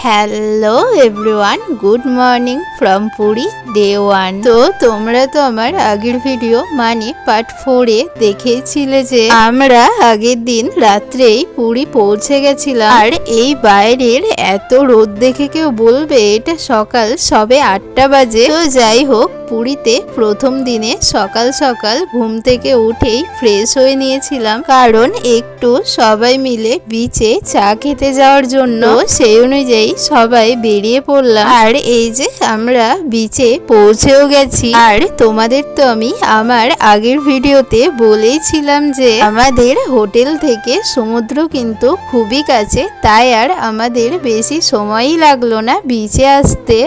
Hello everyone, good morning from Puri day 1। তো তোমরা তো আমার আগের ভিডিও মানে পার্ট 4-এ দেখেছিলে যে আমরা আগের দিন রাত্রেই পুরী পৌঁছে গেছিলাম। আর এই বাইরের এত রোদ দেখে কেউ বলবে এটা সকাল সবে 8টা বাজে। তো যাই হোক, পুরীতে প্রথম দিনে সকাল সকাল ঘুম থেকে উঠেই ফ্রেশ হয়ে নিয়েছিলাম, কারণ একটু সবাই মিলে বিচে চা খেতে যাওয়ার জন্য। সেই অনুযায়ী সবাই বেরিয়ে পড়লাম। আর এই যে আমরা বিচে পৌঁছেও গেছি। আর তোমাদের তো আমি আমার আগের ভিডিওতে বলেইছিলাম যে আমাদের হোটেল থেকে সমুদ্র কিন্তু খুবই কাছে, তাই আর আমাদের বেশি সময়ই লাগলো না বিচে আসতে।